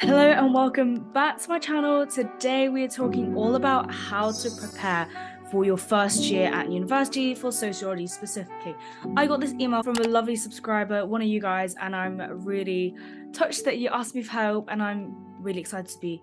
Hello and welcome back to my channel. Today we are talking all about how to prepare for your first year at university for sociology specifically. I got this email from a lovely subscriber, one of you guys, and I'm really touched that you asked me for help, and I'm really excited to be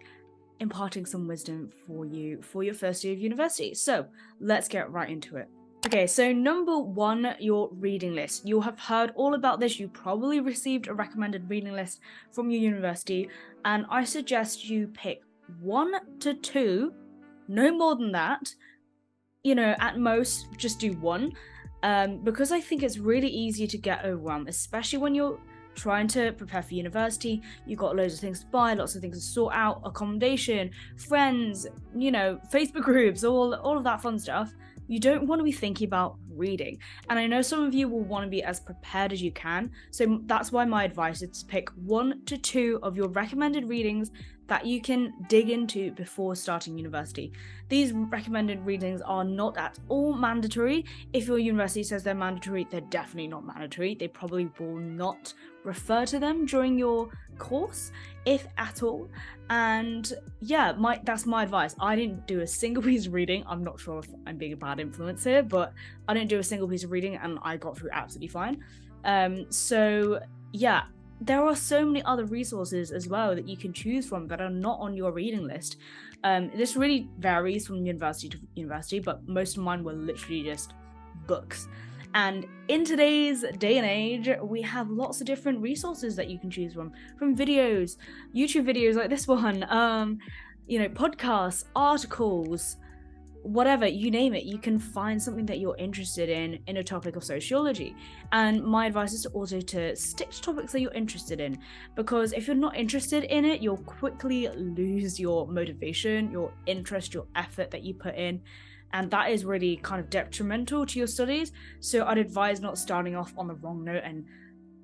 imparting some wisdom for you for your first year of university. So let's get right into it. Okay, so number one, your reading list. You'll have heard all about this. You probably received a recommended reading list from your university, and I suggest you pick 1 to 2, no more than that. At most, just do one, because I think it's really easy to get overwhelmed, especially when you're trying to prepare for university. You've got loads of things to buy, lots of things to sort out, accommodation, friends, Facebook groups, all of that fun stuff. You don't want to be thinking about reading. And I know some of you will want to be as prepared as you can. So that's why my advice is to pick 1 to 2 of your recommended readings that you can dig into before starting university. These recommended readings are not at all mandatory. If your university says they're mandatory, they're definitely not mandatory. They probably will not refer to them during your course, if at all. And yeah, that's my advice. I didn't do a single piece of reading. I'm not sure if I'm being a bad influence here, but I didn't do a single piece of reading and I got through absolutely fine. So yeah, there are so many other resources as well that you can choose from that are not on your reading list. This really varies from university to university, but most of mine were literally just books. And in today's day and age, we have lots of different resources that you can choose from videos, YouTube videos like this one, podcasts, articles, whatever, you name it. You can find something that you're interested in a topic of sociology. And my advice is also to stick to topics that you're interested in, because if you're not interested in it, you'll quickly lose your motivation, your interest, your effort that you put in. And that is really kind of detrimental to your studies. So I'd advise not starting off on the wrong note and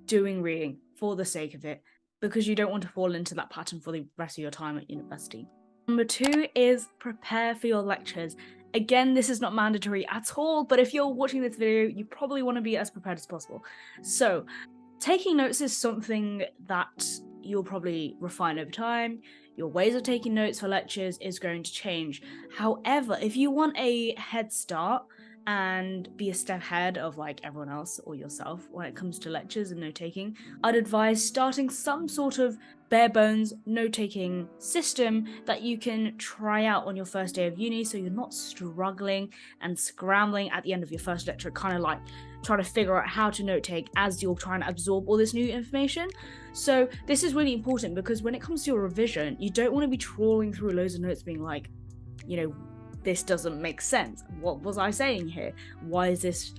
doing reading for the sake of it, because you don't want to fall into that pattern for the rest of your time at university. Number 2 is prepare for your lectures. Again, this is not mandatory at all, but if you're watching this video, you probably want to be as prepared as possible. So taking notes is something that you'll probably refine over time. Your ways of taking notes for lectures is going to change. However, if you want a head start and be a step ahead of like everyone else or yourself when it comes to lectures and note-taking, I'd advise starting some sort of bare bones note-taking system that you can try out on your first day of uni, so you're not struggling and scrambling at the end of your first lecture, kind of like trying to figure out how to note take as you're trying to absorb all this new information. So this is really important, because when it comes to your revision, you don't want to be trawling through loads of notes being like, this doesn't make sense. What was I saying here? Why is this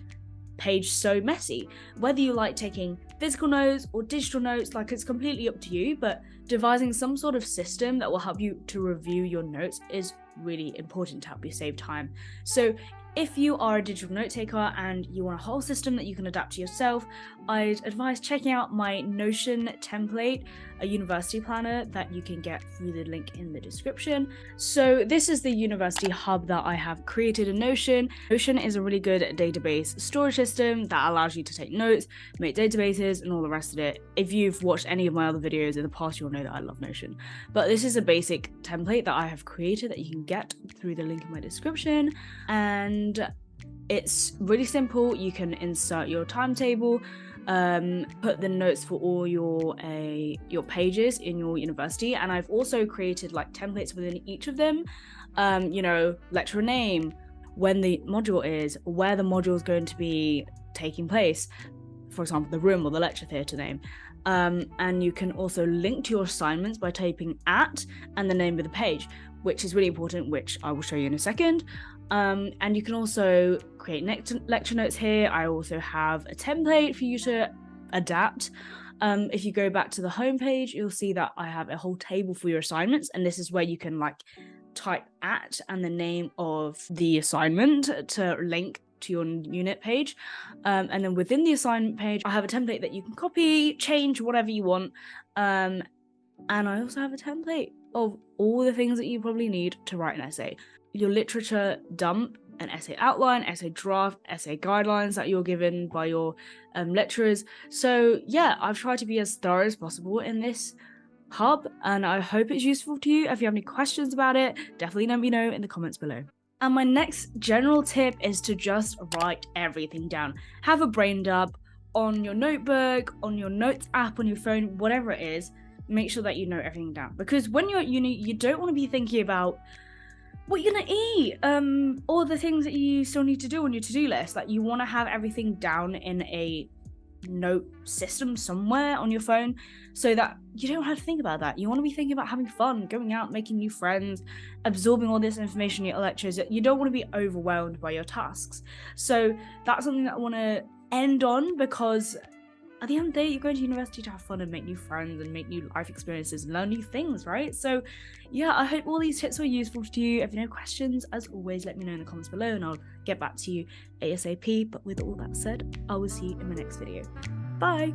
page so messy? Whether you like taking physical notes or digital notes, like, it's completely up to you, but devising some sort of system that will help you to review your notes is really important to help you save time. So if you are a digital note taker and you want a whole system that you can adapt to yourself, I'd advise checking out my Notion template, a university planner that you can get through the link in the description. So this is the university hub that I have created in Notion. Notion is a really good database storage system that allows you to take notes, make databases, and all the rest of it. If you've watched any of my other videos in the past, you'll know that I love Notion. But this is a basic template that I have created that you can get through the link in my description. And it's really simple. You can insert your timetable, put the notes for all your pages in your university, and I've also created like templates within each of them. Lecturer name, when the module is, where the module is going to be taking place, for example, the room or the lecture theatre name. And you can also link to your assignments by typing @ and the name of the page, which is really important, which I will show you in a second. And you can also create lecture notes here. I also have a template for you to adapt. If you go back to the home page, you'll see that I have a whole table for your assignments, and this is where you can like type @ and the name of the assignment to link to your unit page. And then within the assignment page, I have a template that you can copy, change, whatever you want. And I also have a template of all the things that you probably need to write an essay. Your literature dump, an essay outline, essay draft, essay guidelines that you're given by your lecturers. So yeah, I've tried to be as thorough as possible in this hub, and I hope it's useful to you. If you have any questions about it, definitely let me know in the comments below. And my next general tip is to just write everything down. Have a brain dump on your notebook, on your notes app, on your phone, whatever it is. Make sure that you note everything down, because when you're at uni, you don't want to be thinking about what you're gonna eat, all the things that you still need to do on your to-do list. Like, you want to have everything down in a note system somewhere on your phone, so that you don't have to think about that. You want to be thinking about having fun, going out, making new friends, absorbing all this information in your lectures. You don't want to be overwhelmed by your tasks. So that's something that I want to end on, because at the end of the day, you're going to university to have fun and make new friends and make new life experiences and learn new things, right? So yeah, I hope all these tips were useful to you. If you have questions, as always, let me know in the comments below and I'll get back to you ASAP. But with all that said, I will see you in my next video. Bye!